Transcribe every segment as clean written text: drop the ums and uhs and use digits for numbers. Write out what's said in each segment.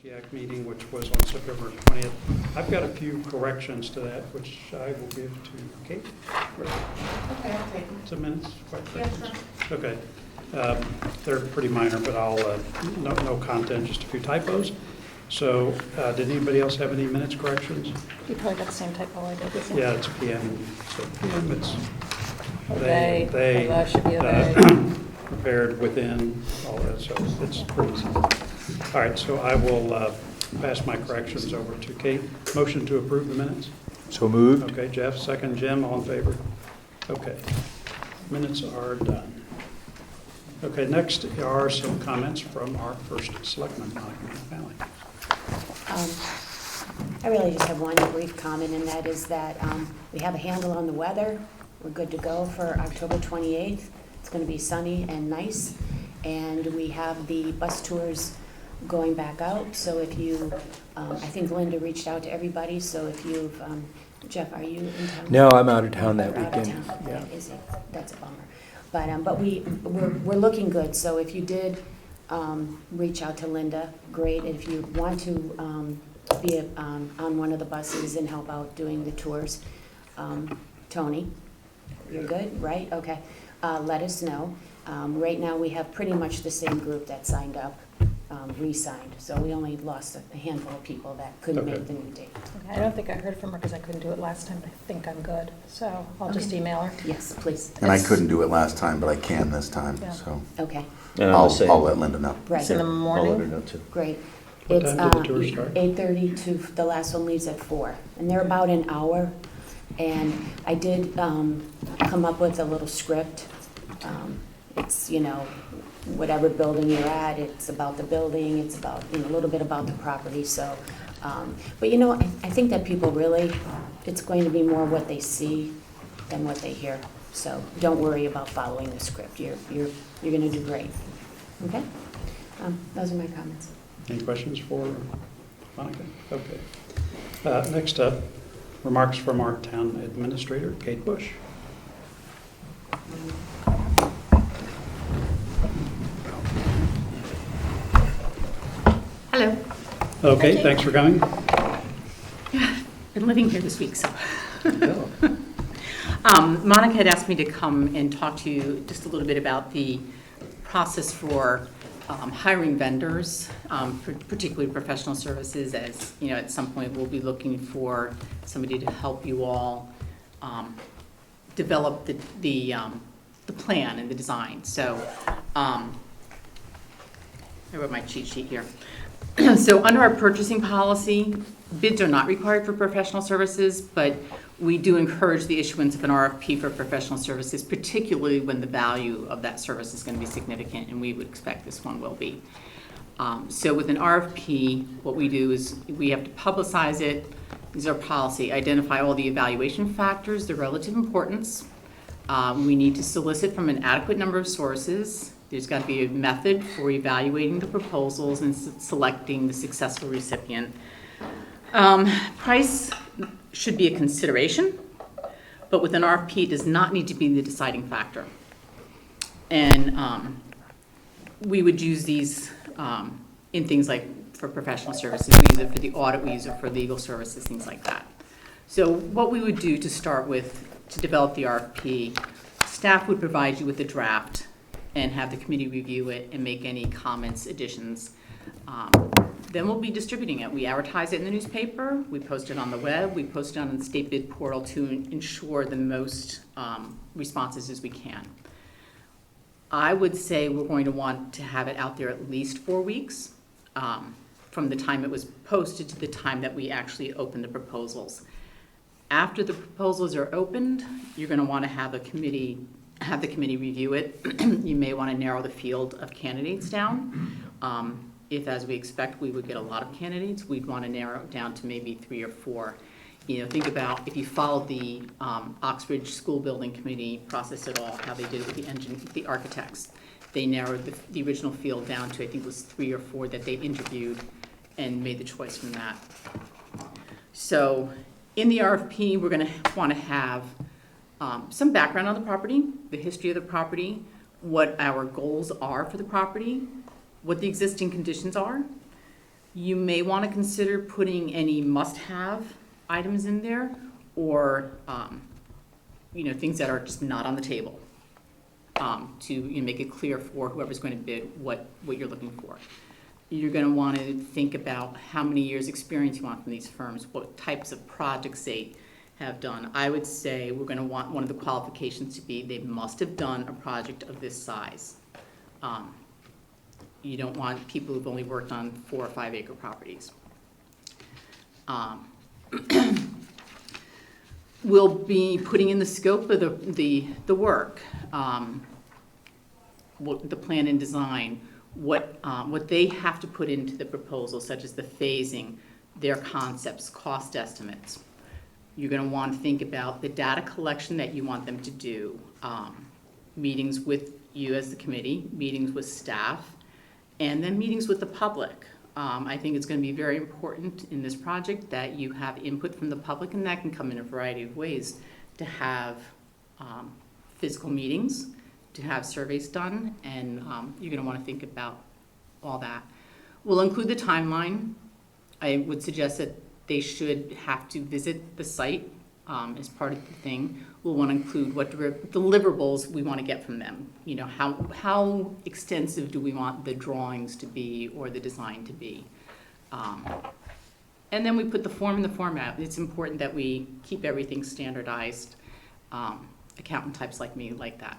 SEAC meeting, which was on September 20th. I've got a few corrections to that, which I will give to Kate. Okay, I'll take them. Some minutes? Yeah, sure. Okay. They're pretty minor, but I'll, no content, just a few typos. So, did anybody else have any minutes corrections? You probably got the same typo I did, isn't it? Yeah, it's PM, so PM, it's Obey. they, Although it should be obey. prepared within, all that, so it's pretty easy. All right, so I will pass my corrections over to Kate. Motion to approve the minutes? So moved. Okay, Jeff, second. Jim, all in favor? Okay. Minutes are done. Okay, next are some comments from our first selectman, Monica Family. I really just have one brief comment, and that is that we have a handle on the weather. We're good to go for October 28th. It's going to be sunny and nice, and we have the bus tours going back out. So if you, I think Linda reached out to everybody, so if you've, Jeff, are you in town? No, I'm out of town that You're out of weekend. town. Yeah. Okay, is it? That's a bummer. But we're looking good, so if you did reach out to Linda, great. If you want to be on one of the buses and help out doing the tours, Tony, you're good, right? Okay. Let us know. Right now, we have pretty much the same group that signed up, re-signed, so we only lost a handful of people that couldn't Okay. make the new date. Okay, I don't think I heard from her because I couldn't do it last time. I think I'm good, so I'll just email her. Yes, please. And I couldn't do it last time, but I can this time, Yeah. so Okay, And I'm I'll the same. let Linda know. right. It's in the I'll let her morning. know too. Great. What It's time did the tour start? 8:30 to, the last one leaves at 4, and they're about an hour. And I did come up with a little script. It's, whatever building you're at, it's about the building, it's about, a little bit about the property, so. But I think that people really, it's going to be more what they see than what they hear. So don't worry about following the script. You're gonna do great. Okay? Those are my comments. Any questions for Monica? Okay. Next up, remarks from our town administrator, Kate Bush. Hello. Okay, thanks for coming. Been living here this week, so. Oh, Monica had asked me to come and talk to you just a little bit about the process for hiring vendors, particularly professional services, as, at some point we'll be looking for somebody to help you all develop the plan and the design. So I wrote my cheat sheet here. So under our purchasing policy, bids are not required for professional services, but we do encourage the issuance of an RFP for professional services, particularly when the value of that service is going to be significant, and we would expect this one will be. So with an RFP, what we do is we have to publicize it. These are policy, identify all the evaluation factors, their relative importance. We need to solicit from an adequate number of sources. There's got to be a method for evaluating the proposals and selecting the successful recipient. Price should be a consideration, but with an RFP, it does not need to be the deciding factor. And we would use these in things like for professional services. We use it for the audit, we use it for legal services, things like that. So what we would do to start with, to develop the RFP, staff would provide you with a draft and have the committee review it and make any comments, additions. Then we'll be distributing it. We advertise it in the newspaper, we post it on the web, we post it on the state bid portal to ensure the most responses as we can. I would say we're going to want to have it out there at least 4 weeks from the time it was posted to the time that we actually open the proposals. After the proposals are opened, you're going to want to have the committee review it. You may want to narrow the field of candidates down. If, as we expect, we would get a lot of candidates, we'd want to narrow it down to maybe 3 or 4. Think about if you followed the Oxbridge School Building Committee process at all, how they did it with the architects. They narrowed the original field down to, I think it was 3 or 4 that they interviewed and made the choice from that. So in the RFP, we're going to want to have some background on the property, the history of the property, what our goals are for the property, what the existing conditions are. You may want to consider putting any must-have items in there, or, things that are just not on the table, to make it clear for whoever's going to bid what you're looking for. You're going to want to think about how many years' experience you want from these firms, what types of projects they have done. I would say we're going to want one of the qualifications to be they must have done a project of this size. You don't want people who've only worked on 4 or 5 acre properties. We'll be putting in the scope of the work, what the plan and design, what they have to put into the proposal, such as the phasing, their concepts, cost estimates. You're going to want to think about the data collection that you want them to do, meetings with you as the committee, meetings with staff, and then meetings with the public. I think it's going to be very important in this project that you have input from the public, and that can come in a variety of ways, to have physical meetings, to have surveys done, and you're going to want to think about all that. We'll include the timeline. I would suggest that they should have to visit the site as part of the thing. We'll want to include what deliverables we want to get from them. How extensive do we want the drawings to be or the design to be? And then we put the form in the format. It's important that we keep everything standardized. Accountant types like me like that.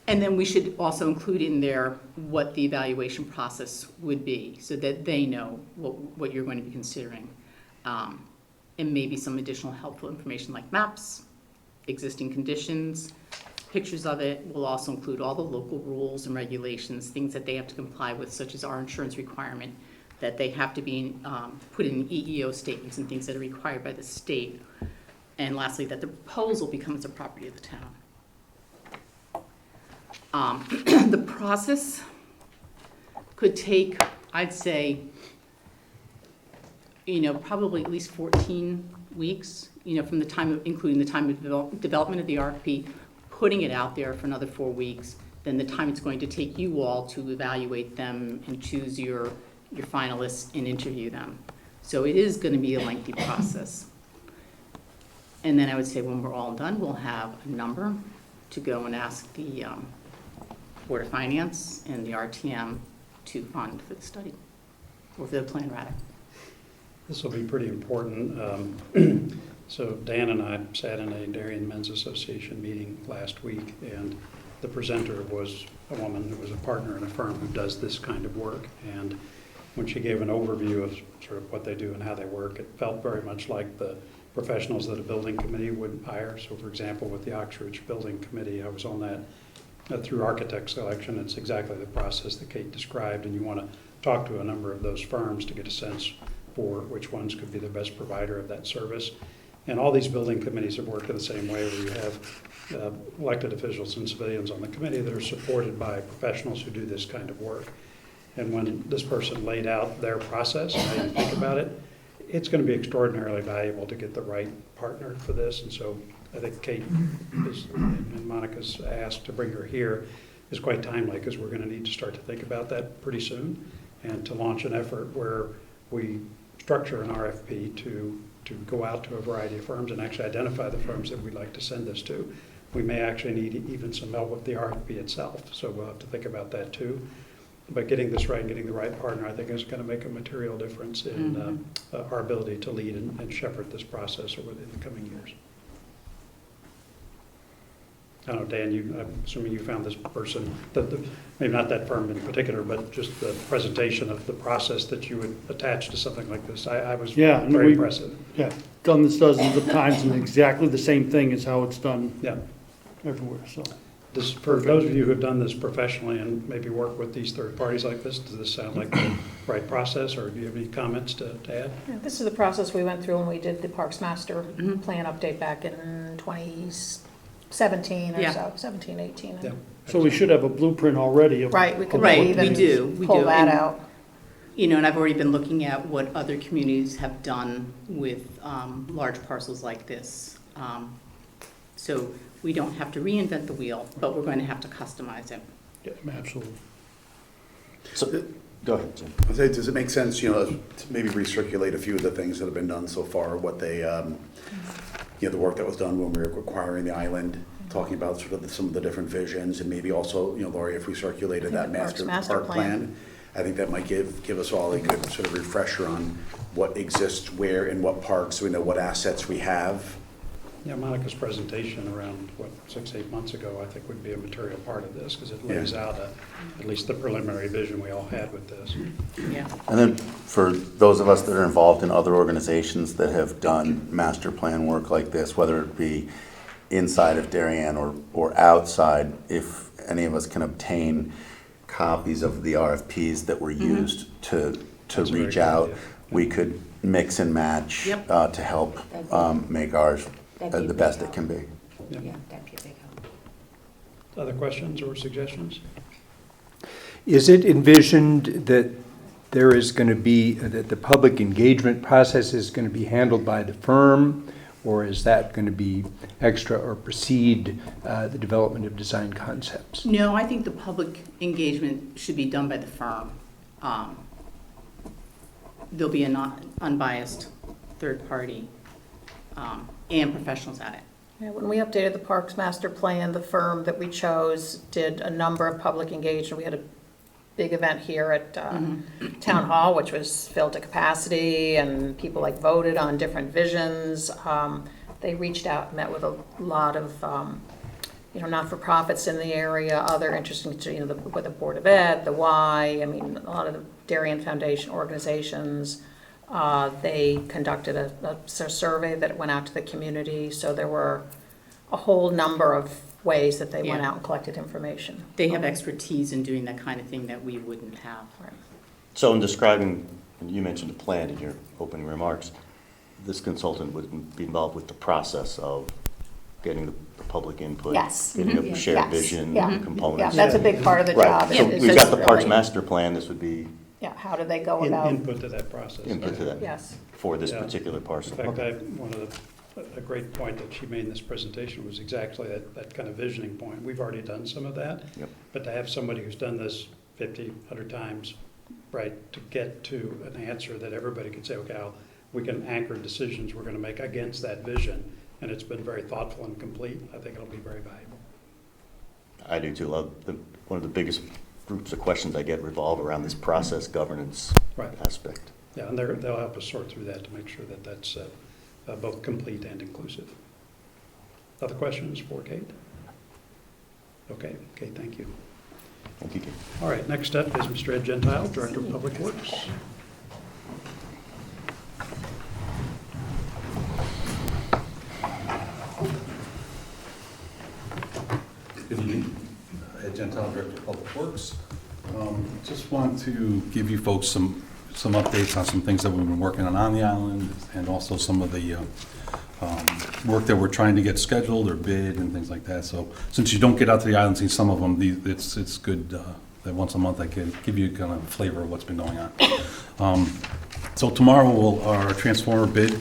And then we should also include in there what the evaluation process would be, so that they know what you're going to be considering. And maybe some additional helpful information like maps, existing conditions, pictures of it. We'll also include all the local rules and regulations, things that they have to comply with, such as our insurance requirement, that they have to be put in EEO statements and things that are required by the state. And lastly, that the proposal becomes a property of the town. The process could take, I'd say, probably at least 14 weeks, from the time of, including the time of development of the RFP, putting it out there for another 4 weeks, then the time it's going to take you all to evaluate them and choose your finalists and interview them. So it is going to be a lengthy process. And then I would say when we're all done, we'll have a number to go and ask the Board of Finance and the RTM to fund for the study, or for the plan, rather. This will be pretty important. So Dan and I sat in a Darien Men's Association meeting last week, and the presenter was a woman who was a partner in a firm who does this kind of work. And when she gave an overview of sort of what they do and how they work, it felt very much like the professionals that a building committee would hire. So for example, with the Oxbridge Building Committee, I was on that through architect selection. It's exactly the process that Kate described, and you want to talk to a number of those firms to get a sense for which ones could be the best provider of that service. And all these building committees have worked in the same way, where you have elected officials and civilians on the committee that are supported by professionals who do this kind of work. And when this person laid out their process and how you think about it, it's going to be extraordinarily valuable to get the right partner for this. And so I think Kate and Monica's asked to bring her here is quite timely, because we're going to need to start to think about that pretty soon, and to launch an effort where we structure an RFP to go out to a variety of firms and actually identify the firms that we'd like to send this to. We may actually need even some help with the RFP itself, so we'll have to think about that too. But getting this right and getting the right partner, I think, is going to make a material difference in our ability to lead and shepherd this process over the coming years. I don't know, Dan, I'm assuming you found this person, maybe not that firm in particular, but just the presentation of the process that you would attach to something like this. I was very impressive. Yeah, done this dozens of times, and exactly the same thing is how it's done everywhere, so. For those of you who have done this professionally and maybe work with these third parties like this, does this sound like the right process, or do you have any comments to add? Yeah, this is the process we went through when we did the Parks Master Plan update back in 2017 or so, 17, 18. Yeah. So we should have a blueprint already. Right, we could Right, even we do. pull that And, out. And I've already been looking at what other communities have done with large parcels like this. So we don't have to reinvent the wheel, but we're going to have to customize it. Yeah, absolutely. So, Go ahead, Jim. I say, does it make sense, to maybe recirculate a few of the things that have been done so far, what they, the work that was done when we were acquiring the island, talking about sort of some of the different visions, and maybe also, Lori, if we circulated that the Parks master master park plan. plan, I think that might give us all a good sort of refresher on what exists where in what parks, so we know what assets we have. Yeah, Monica's presentation around, 6-8 months ago, I think would be a material part of this, because it lays out at least the preliminary vision we all had with this. Yeah. And then for those of us that are involved in other organizations that have done master plan work like this, whether it be inside of Darien or outside, if any of us can obtain copies of the RFPs that were used to That's a very reach good out, idea. we could mix and match Yep. to help That'd make ours That'd be a the big best it help. can be. Yeah. Yeah, that'd be a big help. Other questions or suggestions? Is it envisioned that there is going to be, that the public engagement process is going to be handled by the firm, or is that going to be extra or precede the development of design concepts? No, I think the public engagement should be done by the firm. There'll be an unbiased third party and professionals at it. Yeah, when we updated the Parks Master Plan, the firm that we chose did a number of public engagement. We had a big event here at Town Hall, which was filled to capacity, and people voted on different visions. They reached out, met with a lot of not-for-profits in the area, other interesting, with the Board of Ed, the Y, a lot of the Darien Foundation organizations. They conducted a survey that went out to the community, so there were a whole number of ways that they went Yeah. out and collected information. They have expertise in doing that kind of thing that we wouldn't have. Right. So in describing, and you mentioned the plan in your opening remarks, this consultant would be involved with the process of getting the public input. Yes. Getting a Mhm. shared Yes. vision, Yeah. components. Yeah, that's a big part of the job. Right, so is we've just got the Parks really- Master Plan, this would be Yeah, how do they go about, Input to that process. input to that, yes. for this Yeah. particular In parcel. fact, Okay. a great point that she made in this presentation was exactly that kind of visioning point. We've already done some of that. Yep. But to have somebody who's done this 50, 100 times, right, to get to an answer that everybody can say, okay, we can anchor decisions we're going to make against that vision, and it's been very thoughtful and complete, I think it'll be very valuable. I do too. One of the biggest groups of questions I get revolve around this process governance Right. aspect. Yeah, and they'll help us sort through that to make sure that that's both complete and inclusive. Other questions for Kate? Okay, thank you. Thank you, Kate. All right, next up is Mr. Ed Gentile, Director of Public Works. Good evening. Ed Gentile, Director of Public Works. Just want to give you folks some updates on some things that we've been working on the island, and also some of the work that we're trying to get scheduled or bid and things like that. So since you don't get out to the island, see some of them, it's good that once a month I can give you kind of a flavor of what's been going on. So tomorrow our transformer bid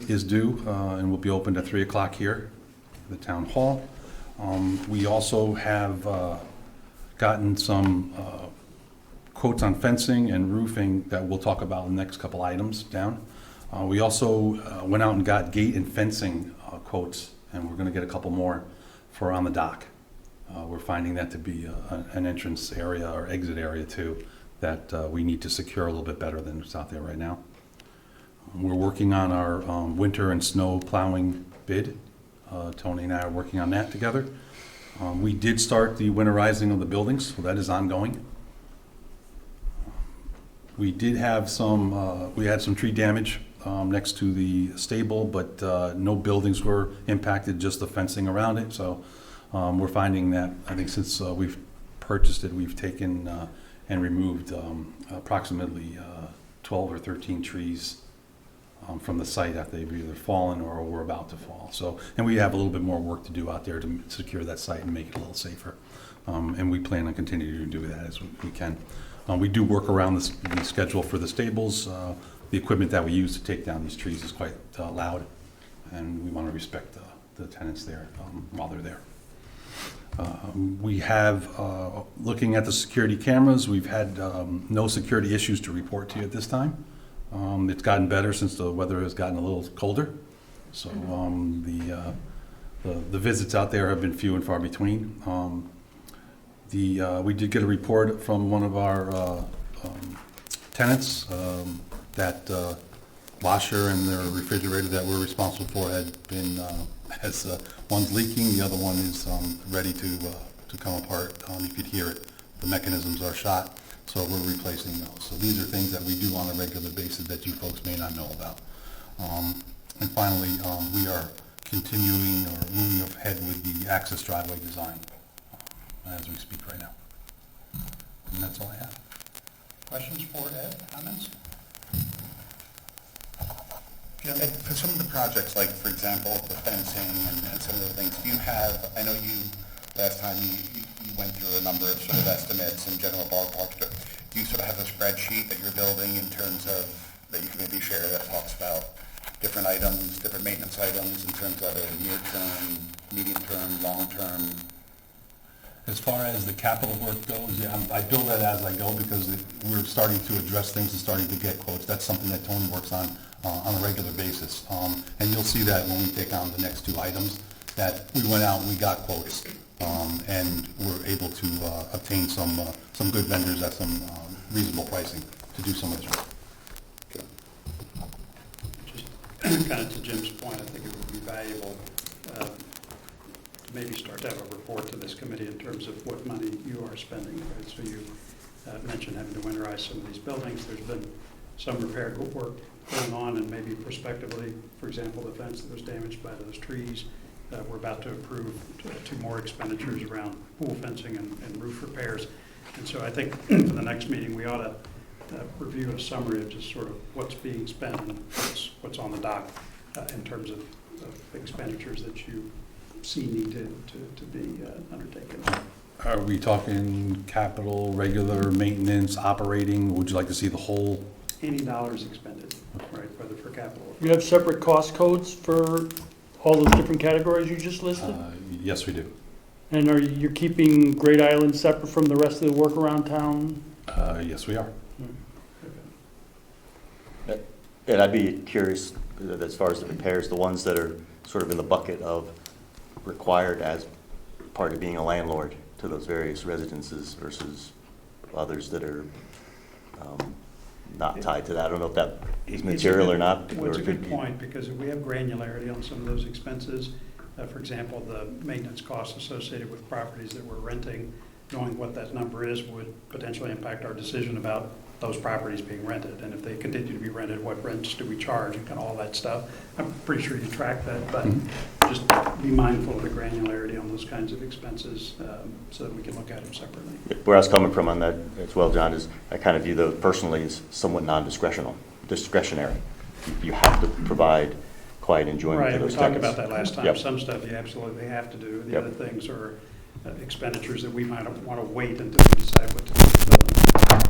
is due, and will be opened at 3 o'clock here at the town hall. We also have gotten some quotes on fencing and roofing that we'll talk about in the next couple items down. We also went out and got gate and fencing quotes, and we're going to get a couple more for on the dock. We're finding that to be an entrance area or exit area too, that we need to secure a little bit better than what's out there right now. We're working on our winter and snow plowing bid. Tony and I are working on that together. We did start the winterizing of the buildings, so that is ongoing. We did have we had some tree damage next to the stable, but no buildings were impacted, just the fencing around it. So we're finding that, I think since we've purchased it, we've taken and removed approximately 12 or 13 trees from the site after they've either fallen or were about to fall. So, and we have a little bit more work to do out there to secure that site and make it a little safer. And we plan on continuing to do that as we can. We do work around the schedule for the stables. The equipment that we use to take down these trees is quite loud, and we want to respect the tenants there while they're there. We have, looking at the security cameras, we've had no security issues to report to you at this time. It's gotten better since the weather has gotten a little colder. So the visits out there have been few and far between. We did get a report from one of our tenants that washer and their refrigerator that we're responsible for had been, one's leaking, the other one is ready to come apart. You could hear it. The mechanisms are shot, so we're replacing those. So these are things that we do on a regular basis that you folks may not know about. And finally, we are continuing or moving ahead with the access driveway design as we speak right now. And that's all I have. Questions for Ed, comments? Jim, Ed, for some of the projects, like, for example, the fencing and some of the things, do you have, I know last time you went through a number of sort of estimates and general ballparks, but do you sort of have a spreadsheet that you're building in terms of, that you can maybe share that talks about different items, different maintenance items in terms of a near-term, medium-term, long-term? As far as the capital work goes, yeah, I build that as I go because we're starting to address things and starting to get quotes. That's something that Tony works on a regular basis. And you'll see that when we take on the next two items, that we went out and we got quotes. And we're able to obtain some good vendors at some reasonable pricing to do some of this work. Just kind of to Jim's point, I think it would be valuable to maybe start to have a report to this committee in terms of what money you are spending. Right? So you mentioned having to winterize some of these buildings. There's been some repair work going on, and maybe prospectively, for example, the fence that was damaged by those trees. We're about to approve two more expenditures around pool fencing and roof repairs. And so I think for the next meeting, we ought to review a summary of just sort of what's being spent and what's on the dock in terms of expenditures that you see need to be undertaken. Are we talking capital, regular maintenance, operating? Would you like to see the whole? Any dollars expended, right, whether for capital. You have separate cost codes for all those different categories you just listed? Yes, we do. And are you keeping Great Island separate from the rest of the work around town? Yes, we are. And I'd be curious, as far as the repairs, the ones that are sort of in the bucket of required as part of being a landlord to those various residences versus others that are not tied to that. I don't know if that is material or not. Well, it's a good point, because if we have granularity on some of those expenses, for example, the maintenance costs associated with properties that we're renting, knowing what that number is would potentially impact our decision about those properties being rented. And if they continue to be rented, what rents do we charge and kind of all that stuff. I'm pretty sure you track that, but just be mindful of the granularity on those kinds of expenses so that we can look at them separately. Where I was coming from on that as well, John, is I kind of view those personally as somewhat discretionary. You have to provide quiet enjoyment right, to those we talked tenants. about that last time. Yep. Some stuff you absolutely have to do. The Yep. other things are expenditures that we might want to wait until we decide what to do with them.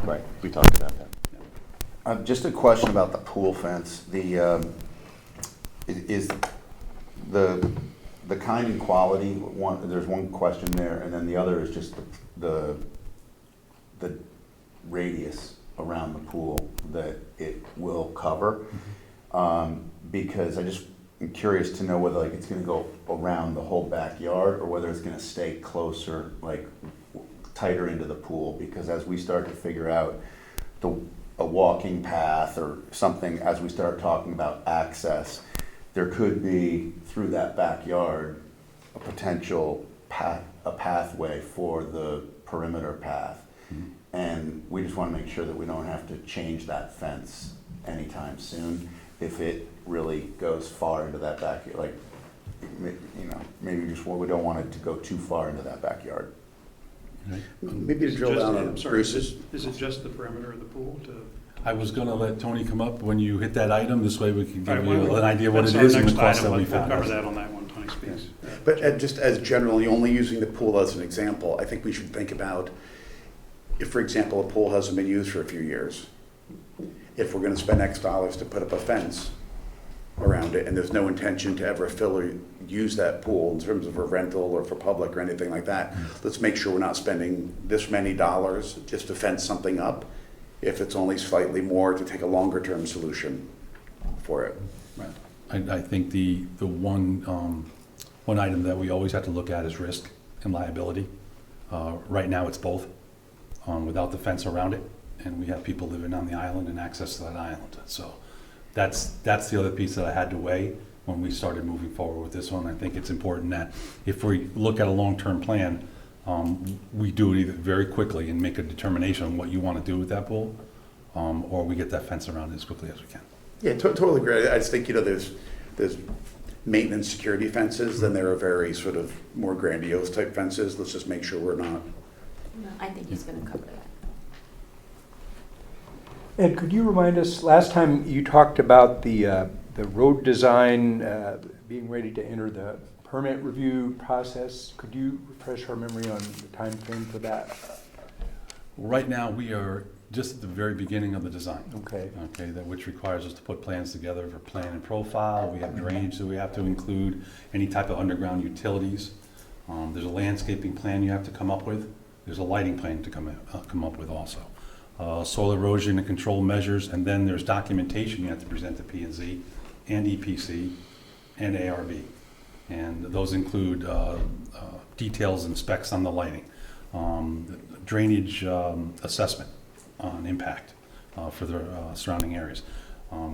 Right, we talked about that. Just a question about the pool fence. Is the kind and quality one? There's one question there, and then the other is just the radius around the pool that it will cover. Because I'm curious to know whether like it's going to go around the whole backyard or whether it's going to stay closer, like tighter into the pool. Because as we start to figure out a walking path or something, as we start talking about access, there could be through that backyard a potential pathway for the perimeter path. And we just want to make sure that we don't have to change that fence anytime soon if it really goes far into that backyard. Like, maybe we don't want it to go too far into that backyard. Maybe to drill down on I'm sorry, is Bruce's. it just the perimeter of the pool? I was going to let Tony come up when you hit that item. This way we can give All right, you an idea what that's it our is and the next cost item. that we We'll found. cover that on that one, Tony speaks. But just as generally, only using the pool as an example, I think we should think about if, for example, a pool hasn't been used for a few years, if we're going to spend X dollars to put up a fence, around it, and there's no intention to ever fill or use that pool in terms of a rental or for public or anything like that. Let's make sure we're not spending this many dollars just to fence something up, if it's only slightly more to take a longer term solution for it. Right. I think the one item that we always have to look at is risk and liability. Right now, it's both, without the fence around it, and we have people living on the island and access to that island. So that's the other piece that I had to weigh when we started moving forward with this one. I think it's important that if we look at a long-term plan, we do it either very quickly and make a determination on what you want to do with that pool, or we get that fence around it as quickly as we can. Yeah, totally agree. I just think, there's maintenance security fences, then there are very sort of more grandiose type fences. Let's just make sure we're not. No, I think he's gonna cover that. Ed, could you remind us, last time you talked about the road design being ready to enter the permit review process. Could you refresh our memory on the time frame for that? Right now, we are just at the very beginning of the design. Okay. Okay, which requires us to put plans together for plan and profile. We have drainage that we have to include, any type of underground utilities. There's a landscaping plan you have to come up with. There's a lighting plan to come up with also. Soil erosion and control measures, and then there's documentation you have to present to P&Z and EPC and ARB. And those include details and specs on the lighting, drainage assessment on impact for the surrounding areas.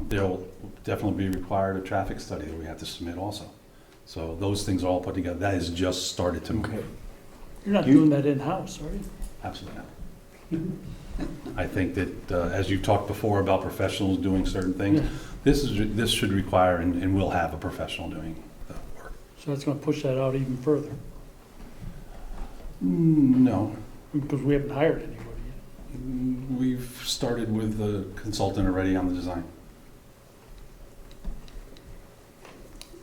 There'll definitely be required a traffic study that we have to submit also. So those things are all put together. That has just started to move. Okay. You're not doing that in-house, are you? Absolutely not. I think that, as you talked before about professionals doing certain things, Yeah. this should require and will have a professional doing the work. So that's gonna push that out even further, No, because we haven't hired anybody yet. we've started with the consultant already on the design.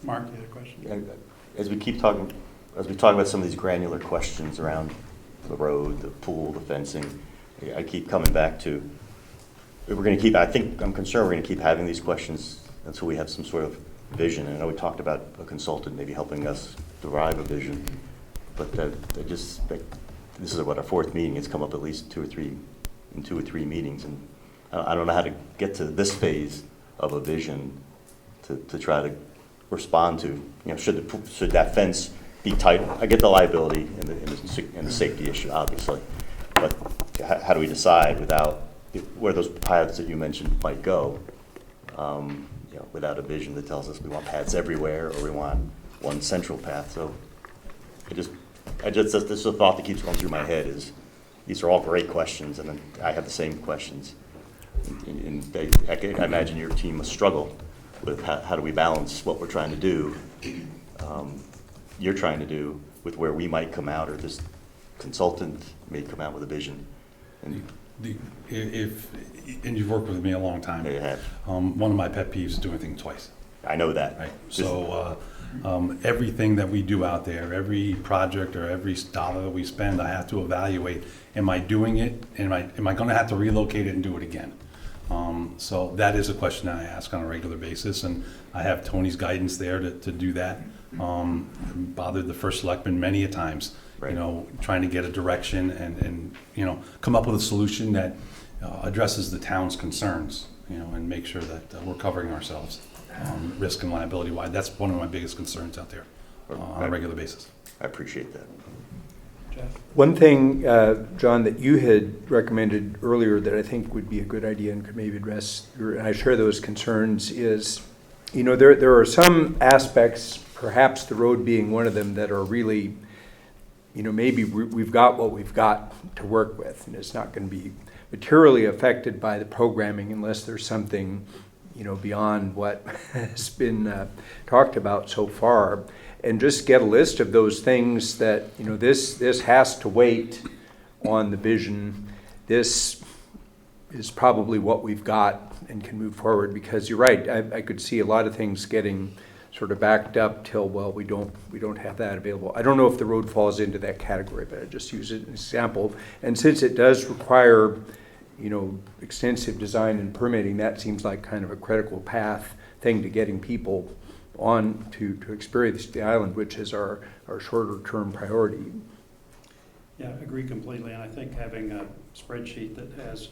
Mark, you had a question? As we talk about some of these granular questions around the road, the pool, the fencing, I keep coming back to, I'm concerned we're gonna keep having these questions until we have some sort of vision. And I know we talked about a consultant maybe helping us derive a vision, but this is what, our fourth meeting. It's come up at least two or three meetings, and I don't know how to get to this phase of a vision to try to respond to, should that fence be tight? I get the liability and the safety issue, obviously, but how do we decide where those paths that you mentioned might go, without a vision that tells us we want paths everywhere or we want one central path? So this is a thought that keeps going through my head is, these are all great questions, and I have the same questions. And I imagine your team must struggle with how do we balance what we're trying to do, you're trying to do, with where we might come out, or this consultant may come out with a vision. And And you've worked with me a long time. they have. One of my pet peeves is doing things twice. I know that. Right. So everything that we do out there, every project or every dollar that we spend, I have to evaluate, am I doing it? Am I going to have to relocate it and do it again? So that is a question that I ask on a regular basis, and I have Tony's guidance there to do that. Bothered the first selectman many a times, Right. trying to get a direction and come up with a solution that addresses the town's concerns, and make sure that we're covering ourselves, risk and liability wise. That's one of my biggest concerns out there on a regular basis. I appreciate that. Jeff? One thing, John, that you had recommended earlier that I think would be a good idea and could maybe address, and I share those concerns, is, there are some aspects, perhaps the road being one of them, that are really, maybe we've got what we've got to work with, and it's not going to be materially affected by the programming unless there's something, beyond what has been talked about so far. And just get a list of those things that, this has to wait on the vision. This is probably what we've got and can move forward, because you're right, I could see a lot of things getting sort of backed up till, well, we don't have that available. I don't know if the road falls into that category, but I just use it as an example. And since it does require, extensive design and permitting, that seems like kind of a critical path thing to getting people on to experience the island, which is our shorter term priority. Yeah, I agree completely, and I think having a spreadsheet that has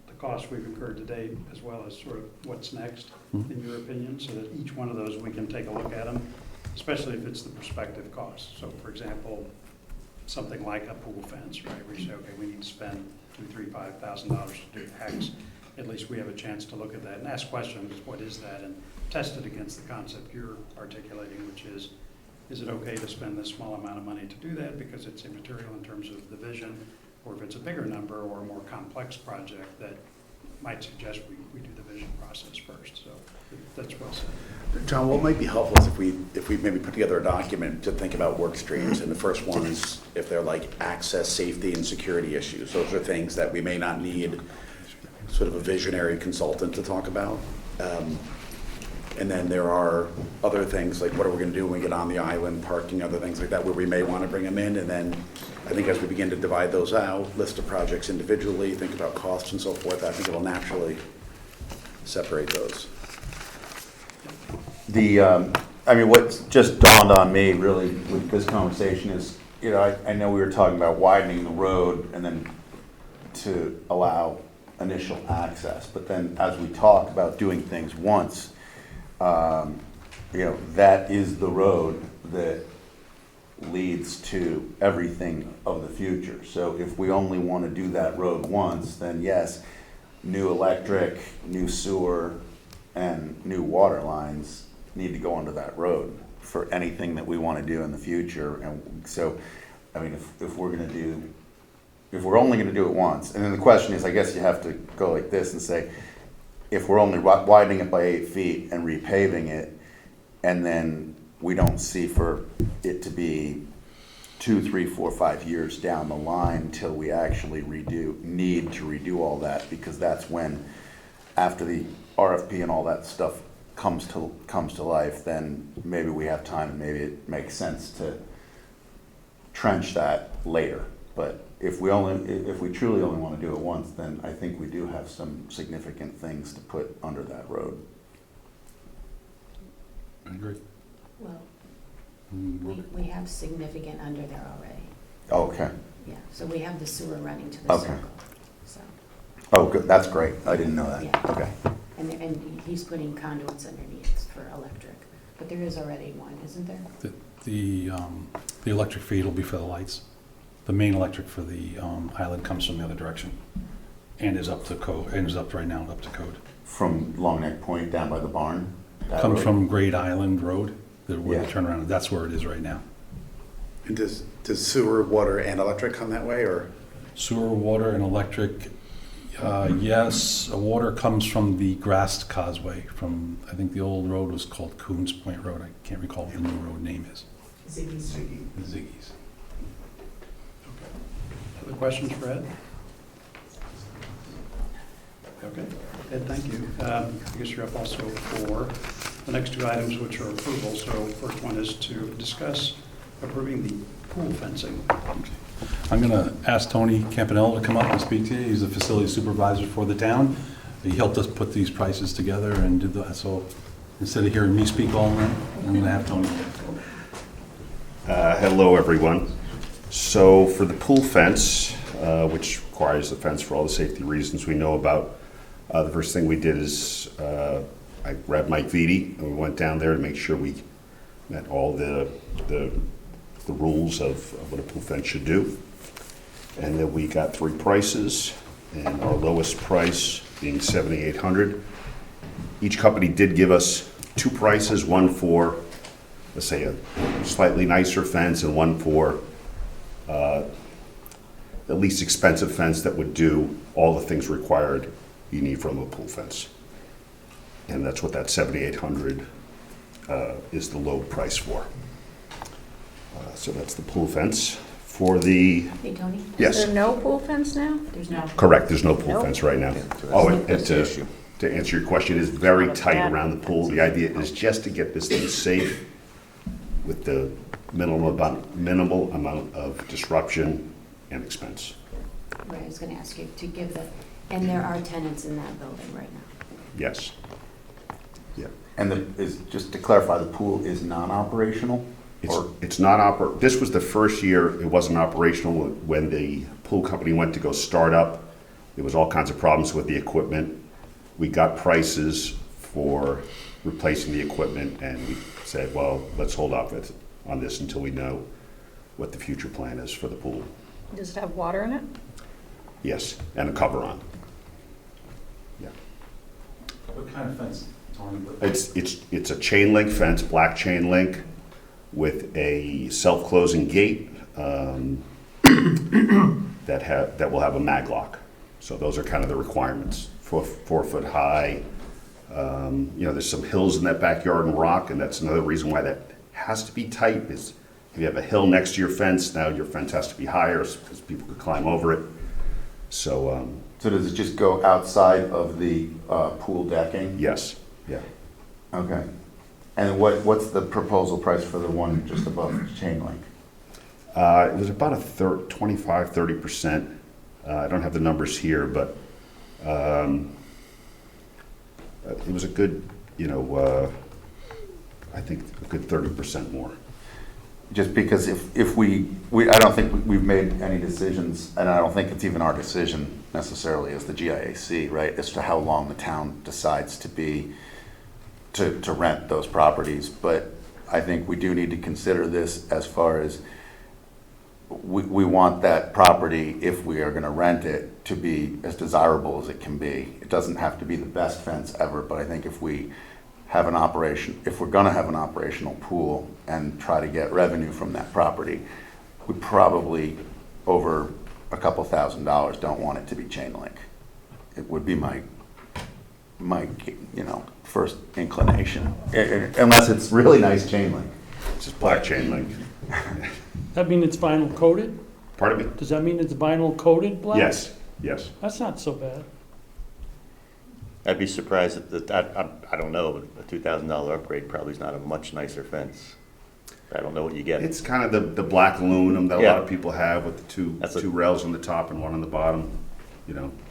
the costs we've incurred to date, as well as sort of what's next, in your opinion, so that each one of those, we can take a look at them, especially if it's the prospective costs. So for example, something like a pool fence, right, where you say, okay, we need to spend $2,000, $3,000, $5,000 to do X. At least we have a chance to look at that and ask questions, what is that, and test it against the concept you're articulating, which is it okay to spend this small amount of money to do that because it's immaterial in terms of the vision, or if it's a bigger number or a more complex project that might suggest we do the vision process first. So that's well said. John, what might be helpful is if we maybe put together a document to think about work streams, and the first one is if they're like access, safety, and security issues. Those are things that we may not need sort of a visionary consultant to talk about. And then there are other things like what are we going to do when we get on the island, parking, other things like that, where we may want to bring them in. And then I think as we begin to divide those out, list the projects individually, think about costs and so forth, I think it'll naturally separate those. What just dawned on me really with this conversation is, I know we were talking about widening the road and then to allow initial access, but then as we talk about doing things once, that is the road that leads to everything of the future. So if we only want to do that road once, then yes, new electric, new sewer, and new water lines need to go onto that road for anything that we want to do in the future. And so, if we're only going to do it once, and then the question is, I guess you have to go like this and say, if we're only widening it by 8 feet and repaving it, and then we don't see for it to be 2, 3, 4, 5 years down the line till we actually need to redo all that, because that's when, after the RFP and all that stuff comes to life, then maybe we have time and maybe it makes sense to trench that later. But if we truly only want to do it once, then I think we do have some significant things to put under that road. I agree. Well, we have significant under there already. Okay. Yeah, so we have the sewer running to the Okay. circle, so. Oh, good. That's great. I didn't know that. Yeah. Okay. And he's putting conduits underneath for electric, but there is already one, isn't there? The electric feed will be for the lights. The main electric for the island comes from the other direction and is up to code, and is up right now up to code. From Long Neck Point down by the barn? That Comes road? from Great Island Road, where Yeah. the turnaround, that's where it is right now. And does sewer, water, and electric come that way, or? Sewer, water, and electric, yes. Water comes from the grassed causeway from, I think the old road was called Coons Point Road. I can't recall what the new road name is. Ziggy's. Ziggy's. Other questions for Ed? Okay, Ed, thank you. I guess you're up also for the next two items, which are approval. So first one is to discuss approving the pool fencing. I'm going to ask Tony Campanella to come up and speak to you. He's the facility supervisor for the town. He helped us put these prices together and did that. So instead of hearing me speak all night, I'm going to have Tony. Hello, everyone. So for the pool fence, which requires a fence for all the safety reasons we know about, the first thing we did is I grabbed Mike Vitti and we went down there to make sure we met all the rules of what a pool fence should do. And then we got 3 prices, and our lowest price being $7,800. Each company did give us 2 prices, one for, let's say, a slightly nicer fence and one for the least expensive fence that would do all the things required you need from a pool fence. And that's what that $7,800 is the low price for. So that's the pool fence. For the, Hey, Tony? yes, Is there no pool fence now? There's no. correct, there's no pool Nope. fence right now. that's To answer your question, it's very tight around the pool. The idea is just to get this thing safe with the minimal amount of disruption and expense. Right, I was gonna ask you to give And there are tenants in that building right now. Yes. Yeah. And just to clarify, the pool is non-operational? It's not this was the first year it wasn't operational. When the pool company went to go start up, there was all kinds of problems with the equipment. We got prices for replacing the equipment, and we said, well, let's hold off on this until we know what the future plan is for the pool. Does it have water in it? Yes, and a cover on. Yeah. What kind of fence, Tony? It's a chain link fence, black chain link, with a self-closing gate that will have a mag lock. So those are kind of the requirements. 4 foot high. There's some hills in that backyard and rock, and that's another reason why that has to be tight. Is if you have a hill next to your fence, now your fence has to be higher because people could climb over it. So. So does it just go outside of the pool decking? Yes. Yeah. Okay. And what's the proposal price for the one just above chain link? It was about 25-30%. I don't have the numbers here, but it was a good, I think a good 30% more. Just because if we I don't think we've made any decisions, and I don't think it's even our decision necessarily as the GIAC, right, as to how long the town decides to rent those properties. But I think we do need to consider this as far as we want that property, if we are going to rent it, to be as desirable as it can be. It doesn't have to be the best fence ever, but I think if we're going to have an operational pool and try to get revenue from that property, we probably, over a couple $1,000s, don't want it to be chain link. It would be my first inclination, unless it's really nice chain link. It's just black chain link. That mean it's vinyl coated? Pardon me? Does that mean it's vinyl coated black? Yes. That's not so bad. I'd be surprised I don't know, but a $2,000 upgrade probably is not a much nicer fence. I don't know what you get. It's kind of the black aluminum that a Yeah. lot of people have with the two rails on the top and one on the bottom.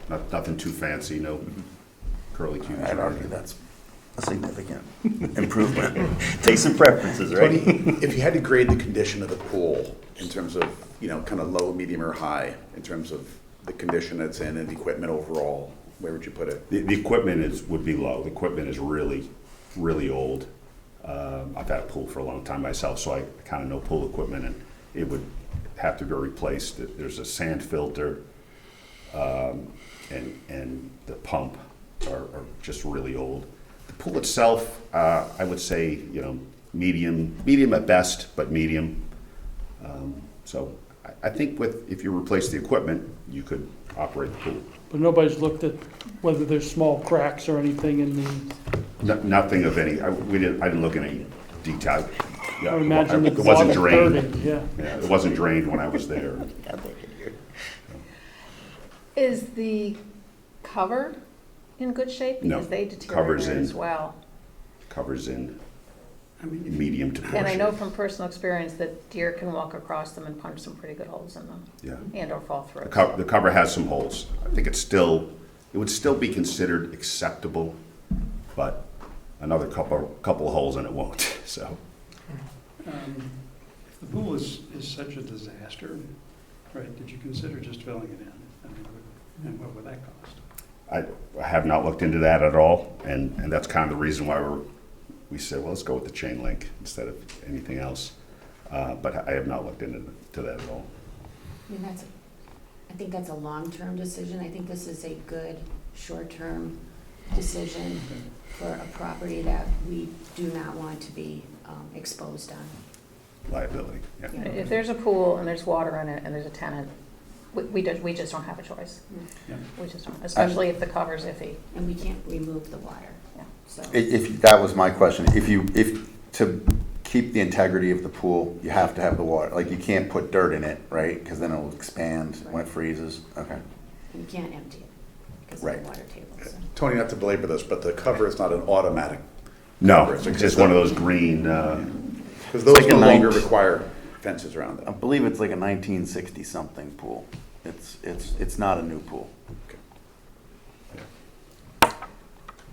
Nothing too fancy, no curly cues. I'd argue that's a significant improvement. Taste and preferences, right? Tony, if you had to grade the condition of the pool in terms of, kind of low, medium, or high, in terms of the condition it's in and the equipment overall, where would you put it? The equipment would be low. The equipment is really, really old. I've had a pool for a long time myself, so I kind of know pool equipment, and it would have to be replaced. There's a sand filter, and the pump are just really old. The pool itself, I would say, medium at best, but medium. So I think if you replace the equipment, you could operate the pool. But nobody's looked at whether there's small cracks or anything in the, Nothing of any. I didn't look in any detail. Yeah, I would imagine it the wasn't water drained. dirty, yeah. Yeah, it wasn't drained when I was there. Is the cover in good shape? No, Because they cover's deteriorate in. as well. Covers in medium to portion. And I know from personal experience that deer can walk across them and punch some pretty good holes in them. Yeah. And or fall through. The cover has some holes. I think it would still be considered acceptable, but another couple of holes and it won't, so. If the pool is such a disaster, right, did you consider just filling it in? And what would that cost? I have not looked into that at all, and that's kind of the reason why we said, well, let's go with the chain link instead of anything else. But I have not looked into that at all. I think that's a long-term decision. I think this is a good short-term decision for a property that we do not want to be exposed on. Liability, yeah. If there's a pool and there's water in it and there's a tenant, we just don't have a choice. Yeah. We just don't, especially if the cover's iffy. And we can't remove the water. Yeah. So If that was my question, if to keep the integrity of the pool, you have to have the water. Like, you can't put dirt in it, right? Because then it'll expand when it freezes. Okay. you can't empty it because of Right. the water table. So. Tony, not to belabor this, but the cover is not an automatic. No, cover. it's just one of those green, Because those Like a no longer night- require fences around I them. believe it's like a 1960-something pool. It's not a new pool.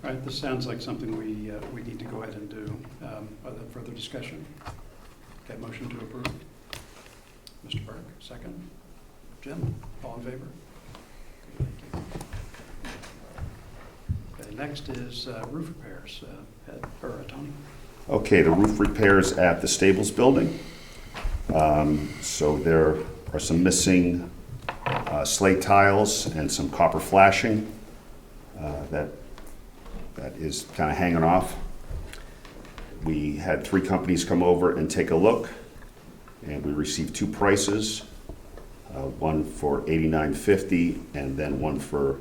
All right, this sounds like something we need to go ahead and do. Other further discussion? Okay, motion to approve. Mr. Burke, second. Jim, all in favor? Okay, thank you. Okay, next is roof repairs. Tony? Okay, the roof repairs at the Stables building. So there are some missing slate tiles and some copper flashing that is kind of hanging off. We had 3 companies come over and take a look, and we received 2 prices, one for $89.50 and then one for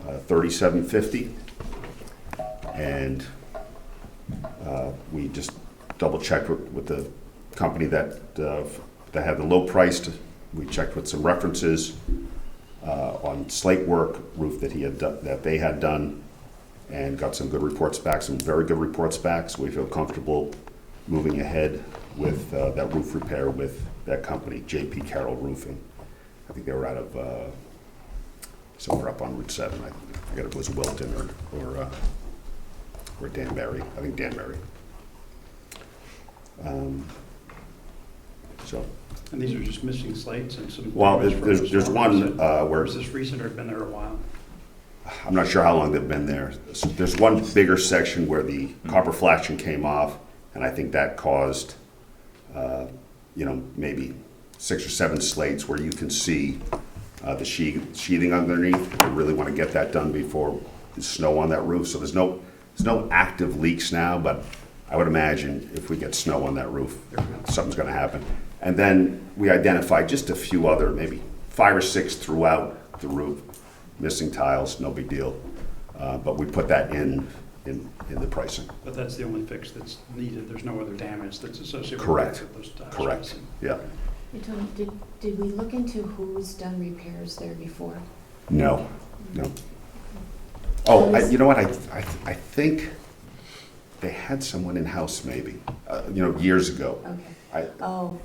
$37.50. And we just double checked with the company that had the low priced. We checked with some references on slate work, roof that they had done, and got some good reports back, some very good reports back. So we feel comfortable moving ahead with that roof repair with that company, J.P. Carroll Roofing. I think they were out of somewhere up on Route 7. I forget if it was Wilton or Danbury. I think Danbury. So. And these are just missing slates and some. Well, there's one where. Is this recent or been there a while? I'm not sure how long they've been there. So there's one bigger section where the copper flashing came off, and I think that caused, maybe 6 or 7 slates where you can see the sheathing underneath. I really want to get that done before there's snow on that roof. So there's no active leaks now, but I would imagine if we get snow on that roof, something's going to happen. And then we identified just a few other, maybe 5 or 6 throughout the roof. Missing tiles, no big deal. But we put that in the pricing. But that's the only fix that's needed. There's no other damage that's associated Correct. with those tiles. Correct. Yeah. Hey, Tony, did we look into who's done repairs there before? No. Oh, you know what? I think they had someone in house maybe, years ago. Okay.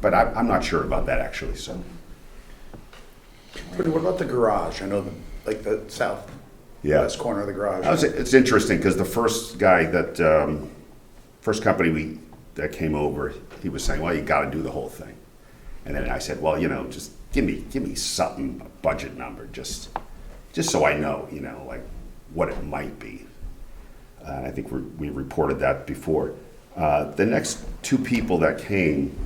But I'm not sure about that actually. So. What about the garage? I know the southwest corner of the garage. It's interesting because the first guy first company that came over, he was saying, well, you got to do the whole thing. And then I said, well, just give me something, a budget number, just so I know, like what it might be. And I think we reported that before. The next 2 people that came,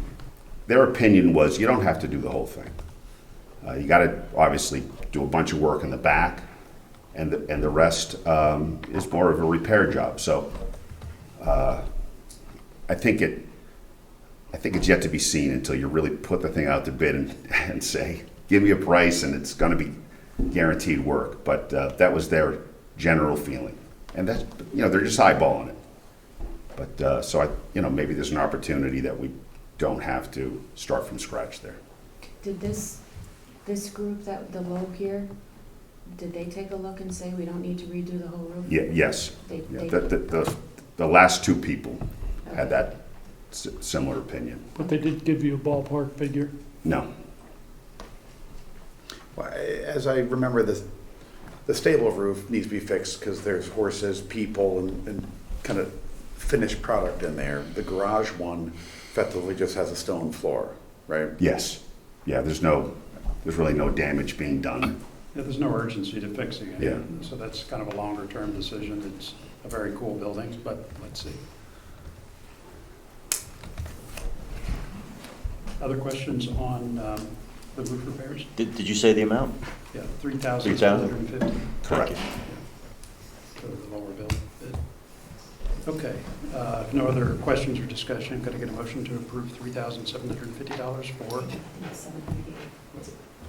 their opinion was you don't have to do the whole thing. You got to obviously do a bunch of work in the back, and the rest is more of a repair job. So I think it's yet to be seen until you really put the thing out to bid and say, give me a price, and it's going to be guaranteed work. But that was their general feeling, and that's they're just eyeballing it. But so maybe there's an opportunity that we don't have to start from scratch there. Did this group, the Loeb here, did they take a look and say we don't need to redo the whole roof? Yeah, yes. The last 2 people had that similar opinion. But they did give you a ballpark figure? No. Well, as I remember, the stable roof needs to be fixed because there's horses, people, and kind of finished product in there. The garage one effectively just has a stone floor, right? Yes. Yeah, there's really no damage being done. Yeah, there's no urgency to fixing it. Yeah. So that's kind of a longer term decision. It's a very cool building, but let's see. Other questions on the roof repairs? Did you say the amount? Yeah, $3,750. Correct. For the lower bid. Okay, if no other questions or discussion, could I get a motion to approve $3,750 for?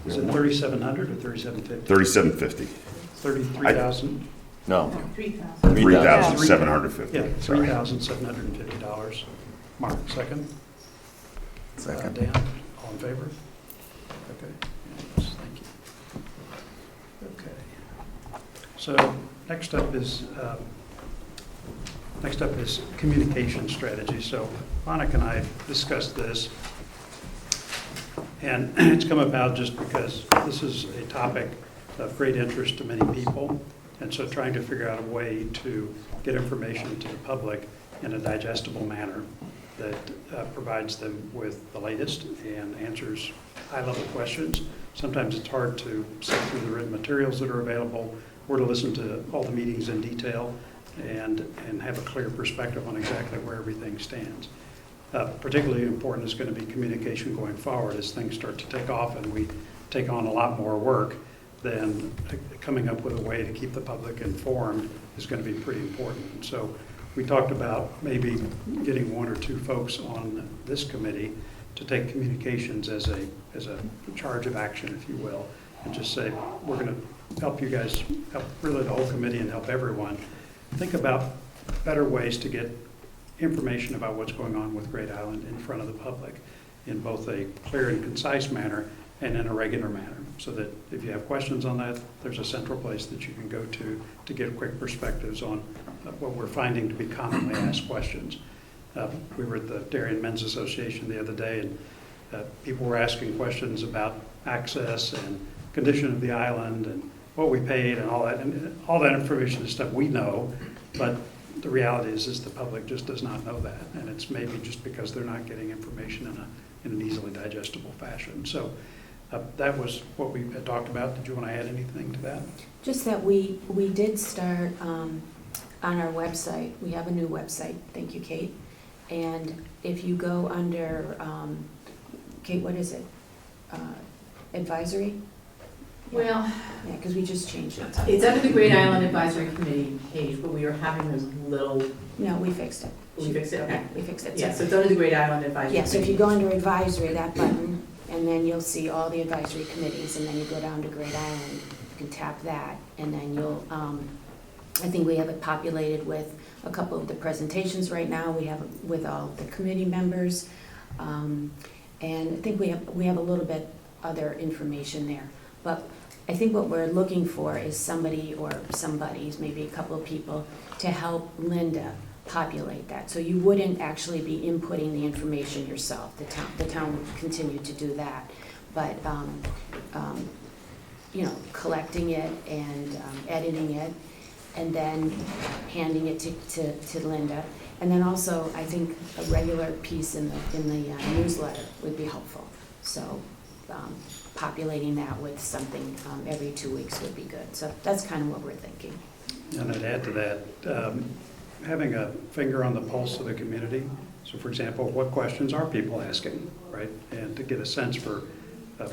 Is it 3,700 or 3,750? 3750. 33,000. No. 3,000. 3,750. Yeah, $3,750. Mark, second. Second. Dan, all in favor? Okay, yes, thank you. Okay. So next up is communication strategy. So Monica and I discussed this, and it's come about just because this is a topic of great interest to many people. And so trying to figure out a way to get information to the public in a digestible manner that provides them with the latest and answers high-level questions. Sometimes it's hard to sift through the written materials that are available or to listen to all the meetings in detail and have a clear perspective on exactly where everything stands. Particularly important is going to be communication going forward as things start to take off and we take on a lot more work. Then coming up with a way to keep the public informed is going to be pretty important. So we talked about maybe getting one or two folks on this committee to take communications as a charge of action, if you will, and just say, we're going to help you guys, help really the whole committee and help everyone. Think about better ways to get information about what's going on with Great Island in front of the public in both a clear and concise manner and in a regular manner, so that if you have questions on that, there's a central place that you can go to get quick perspectives on what we're finding to be commonly asked questions. We were at the Darien Men's Association the other day, and people were asking questions about access and condition of the island and what we paid and all that. And all that information is stuff we know, but the reality is the public just does not know that. And it's maybe just because they're not getting information in an easily digestible fashion. So that was what we had talked about. Did you want to add anything to that? Just that we did start on our website. We have a new website. Thank you, Kate. And if you go under, Kate, what is it? Advisory? Well, Yeah, because we just changed it. it's under the Great Island Advisory Committee page, but we are having those little, No, we fixed it. we fixed it, okay. Yeah, we fixed it. Yeah, so it's under the Great Island Advisory. Yeah, so if Committee. you go under advisory, that button, and then you'll see all the advisory committees, and then you go down to Great Island, you can tap that, and then you'll, I think we have it populated with a couple of the presentations right now. We have it with all the committee members, and I think we have a little bit other information there. But I think what we're looking for is somebody or somebody's, maybe a couple of people, to help Linda populate that. So you wouldn't actually be inputting the information yourself. The town would continue to do that. But, collecting it and editing it, and then handing it to Linda. And then also, I think a regular piece in the newsletter would be helpful. So populating that with something every 2 weeks would be good. So that's kind of what we're thinking. And I'd add to that, having a finger on the pulse of the community. So for example, what questions are people asking, right? And to get a sense for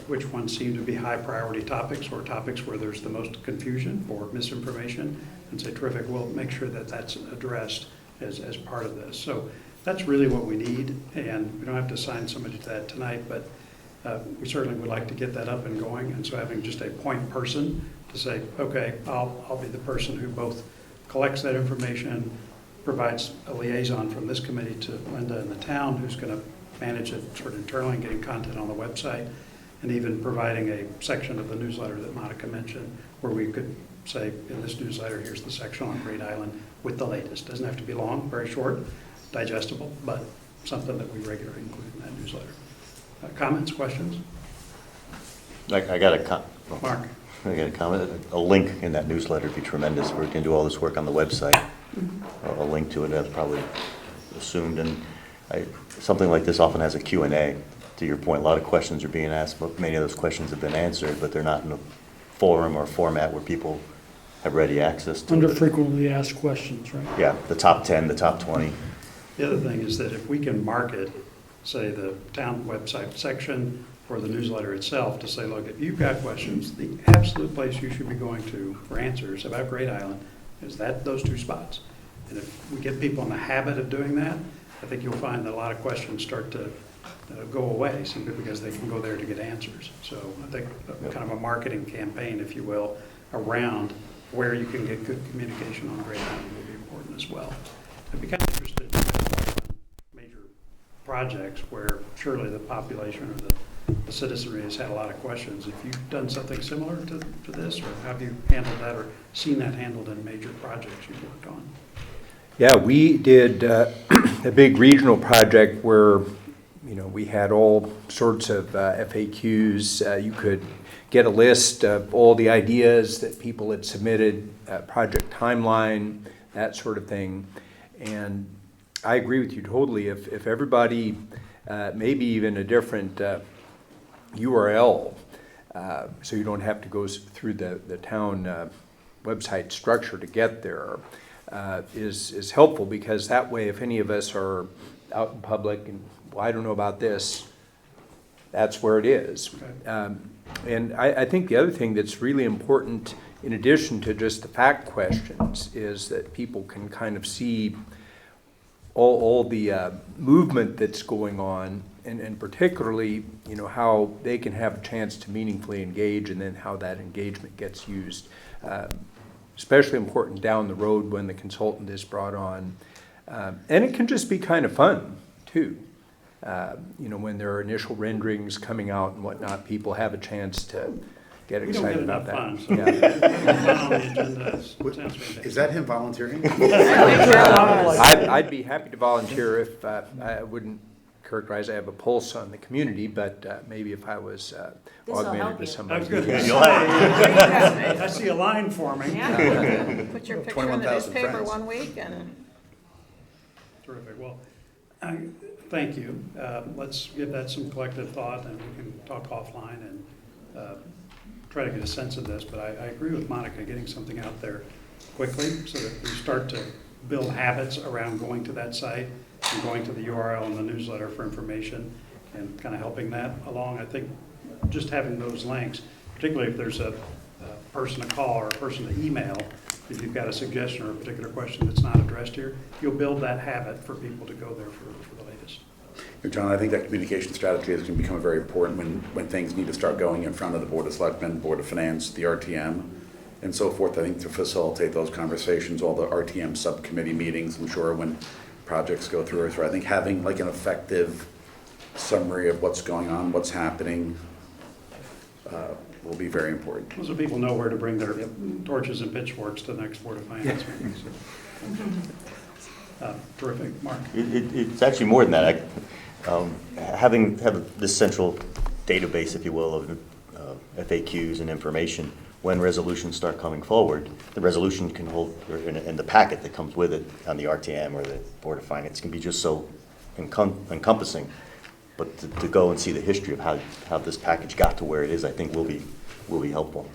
which ones seem to be high priority topics or topics where there's the most confusion or misinformation, and say, terrific, we'll make sure that that's addressed as part of this. So that's really what we need, and we don't have to assign somebody to that tonight, but we certainly would like to get that up and going. And so having just a point person to say, okay, I'll be the person who both collects that information, provides a liaison from this committee to Linda and the town, who's going to manage it sort of internally and getting content on the website, and even providing a section of the newsletter that Monica mentioned, where we could say, in this newsletter, here's the section on Great Island with the latest. Doesn't have to be long, very short, digestible, but something that we regularly include in that newsletter. Comments, questions? I got a Mark? I got a comment. A link in that newsletter would be tremendous. We can do all this work on the website. A link to it, that's probably assumed. And something like this often has a Q&A. To your point, a lot of questions are being asked, but many of those questions have been answered, but they're not in a forum or format where people have ready access to Under it. frequently asked questions, right? Yeah, the top 10, the top 20. The other thing is that if we can market, say, the town website section or the newsletter itself to say, look, if you've got questions, the absolute place you should be going to for answers about Great Island is those two spots. And if we get people in the habit of doing that, I think you'll find that a lot of questions start to go away simply because they can go there to get answers. So I think kind of a marketing campaign, if you will, around where you can get good communication on Great Island will be important as well. I'd be kind of interested in major projects where surely the population or the citizenry has had a lot of questions. If you've done something similar to this, or have you handled that or seen that handled in major projects you've worked on? Yeah, we did a big regional project where, we had all sorts of FAQs. You could get a list of all the ideas that people had submitted, project timeline, that sort of thing. And I agree with you totally. If everybody, maybe even a different URL, so you don't have to go through the town website structure to get there, is helpful, because that way, if any of us are out in public and, well, I don't know about this, that's where it is. And I think the other thing that's really important, in addition to just the fact questions, is that people can kind of see all the movement that's going on, and particularly, you know, how they can have a chance to meaningfully engage, and then how that engagement gets used. Especially important down the road when the consultant is brought on. And it can just be kind of fun, too. You know, when there are initial renderings coming out and whatnot, people have a chance to get excited about that. We don't get enough fun, so fun on the agenda sounds fantastic. Is that him volunteering? I'd be happy to volunteer if I wouldn't characterize I have a pulse on the community, but maybe if I was augmented with I somebody. was going to say, I see a line forming. Yeah. Put your picture in the 21,000 newspaper friends. 1 week and. Terrific. Well, thank you. Let's give that some collective thought, and we can talk offline and try to get a sense of this. But I agree with Monica, getting something out there quickly so that we start to build habits around going to that site and going to the URL in the newsletter for information and kind of helping that along. I think just having those links, particularly if there's a person to call or a person to email, if you've got a suggestion or a particular question that's not addressed here, you'll build that habit for people to go there for the latest. John, I think that communication strategy is going to become very important when things need to start going in front of the Board of Selectmen, Board of Finance, the RTM, and so forth. I think to facilitate those conversations, all the RTM subcommittee meetings, I'm sure when projects go through it. So I think having like an effective summary of what's going on, what's happening, will be very important. So people know where to bring their torches and pitchforks to the next Board of Finance meeting. So, terrific. Mark? It's actually more than that. Having this central database, if you will, of FAQs and information, when resolutions start coming forward, the resolution can hold, and the packet that comes with it on the RTM or the Board of Finance can be just so encompassing. But to go and see the history of how this package got to where it is, I think will be helpful.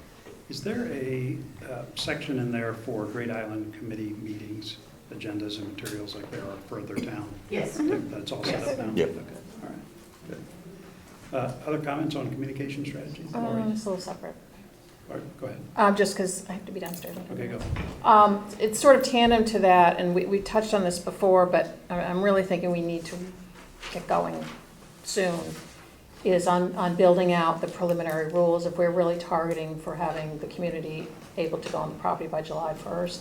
Is there a section in there for Great Island Committee meetings, agendas and materials like there are further down? Yes. That's all set up now? Yep. Okay, all right, good. Other comments on communication strategy? It's a little separate. All right, go ahead. Just because I have to be downstairs. Okay, go. It's sort of tandem to that, and we touched on this before, but I'm really thinking we need to get going soon, is on building out the preliminary rules. If we're really targeting for having the community able to go on the property by July 1st,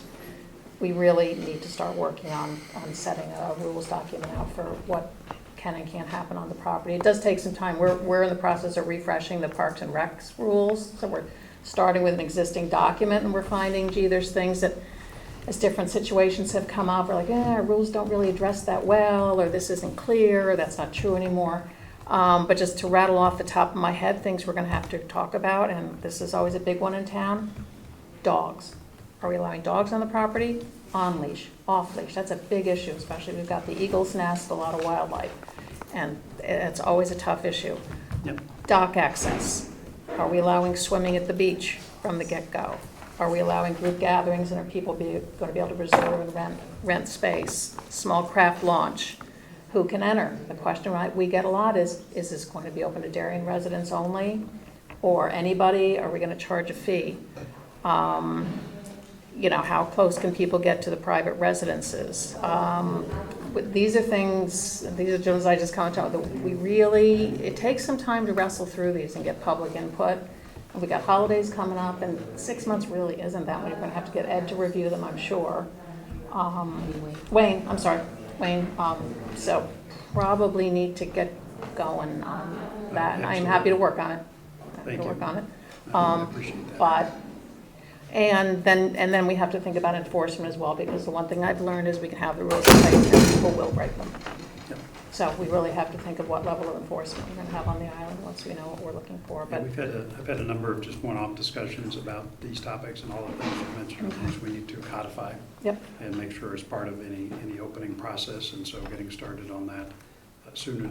we really need to start working on setting a rules document out for what can and can't happen on the property. It does take some time. We're in the process of refreshing the Parks and Recs rules, so we're starting with an existing document, and we're finding, gee, there's things that, as different situations have come up, we're like, our rules don't really address that well, or this isn't clear, or that's not true anymore. But just to rattle off the top of my head, things we're going to have to talk about, and this is always a big one in town, dogs. Are we allowing dogs on the property? On leash, off leash. That's a big issue, especially we've got the eagle's nest, a lot of wildlife, and it's always a tough issue. Yep. Dock access. Are we allowing swimming at the beach from the get-go? Are we allowing group gatherings, and are people going to be able to reserve and rent space? Small craft launch. Who can enter? The question we get a lot is this going to be open to Darien residents only, or anybody? Are we going to charge a fee? You know, how close can people get to the private residences? These are things I just commented on, that it takes some time to wrestle through these and get public input. And we got holidays coming up, and 6 months really isn't that much. We're going to have to get Ed to review them, I'm sure. Wayne. So probably need to get going on that, and I'm happy to work on it. Thank you. I appreciate that. And then we have to think about enforcement as well, because the one thing I've learned is we can have the rules in place and people will break them. Yep. So we really have to think of what level of enforcement we're gonna have on the island once we know what we're looking for, Yeah, but. I've had a number of just one-off discussions about these topics and all the things you mentioned, are things we need to codify Yep, and make sure it's part of any opening process, and so getting started on that sooner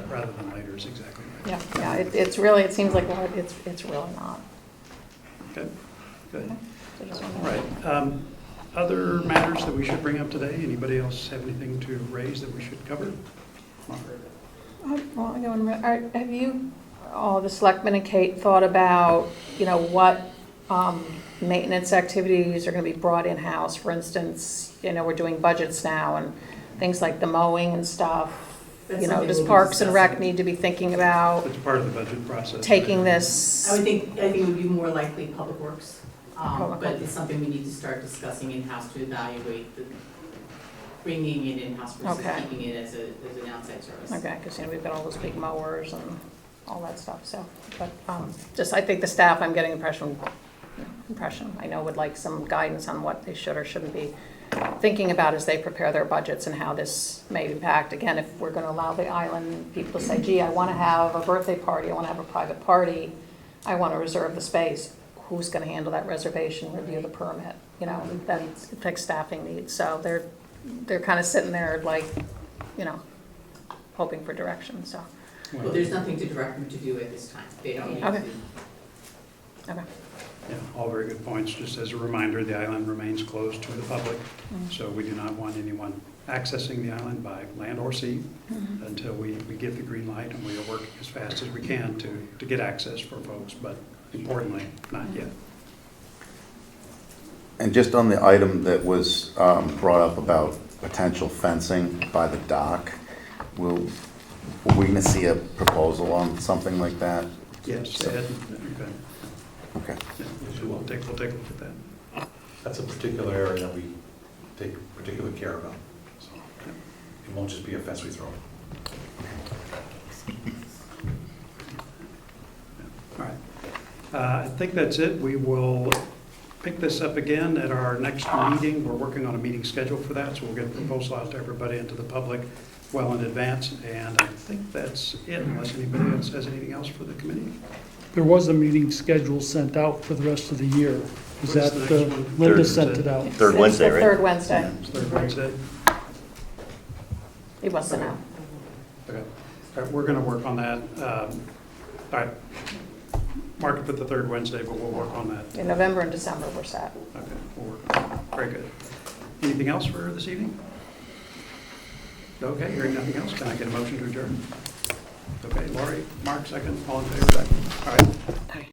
rather than later is exactly right. yeah, it's really, it seems like, well, it's really not. Okay, good. So just wanna- All right. Other matters that we should bring up today? Anybody else have anything to raise that we should cover? Well, have you, the selectmen and Kate thought about, what maintenance activities are going to be brought in-house? For instance, we're doing budgets now and things like the mowing and stuff. That's Does something we'll be Parks and Rec discussing. need to be thinking about It's part of the budget process. taking this? I think it would be more likely Public Works, Public but Works. it's something we need to start discussing in-house to evaluate bringing it in-house versus Okay. keeping it as an outside service. Okay, because, we've got all those big mowers and all that stuff, so, but, I think the staff, I'm getting impression, I know would like some guidance on what they should or shouldn't be thinking about as they prepare their budgets and how this may impact. Again, if we're gonna allow the island people to say, gee, I wanna have a birthday party, I wanna have a private party, I wanna reserve the space, who's gonna handle that reservation, review the permit? That affects staffing needs, so they're kind of sitting there like, hoping for direction, so, Well, there's nothing to direct them to do at this time. They don't need Okay. to. okay. Yeah, all very good points. Just as a reminder, the island remains closed to the public, so we do not want anyone accessing the island by land or sea until we get the green light, and we are working as fast as we can to get access for folks, but importantly, not yet. And just on the item that was brought up about potential fencing by the dock, are we going to see a proposal on something like that? Yes, Ed? Okay. Okay. Yeah, we'll take a look at that. That's a particular area that we take particular care about. So it won't just be a fence we throw. All right. I think that's it. We will pick this up again at our next meeting. We're working on a meeting schedule for that, so we'll get a proposal out to everybody and to the public well in advance. And I think that's it, unless anybody else has anything else for the committee. There was a meeting schedule sent out for the rest of the year. Is What's that, the next one? Linda Third sent it out. Third It's Wednesday, the right? third Wednesday. It's third Wednesday. He wants to know. Okay. All right, we're going to work on that. All right. Mark it for the third Wednesday, but we'll work on that. In November and December, we're set. Okay, we'll work on that. Very good. Anything else for this evening? Okay, hearing nothing else, can I get a motion to adjourn? Okay, Lori, Mark, second, all in favor? All right.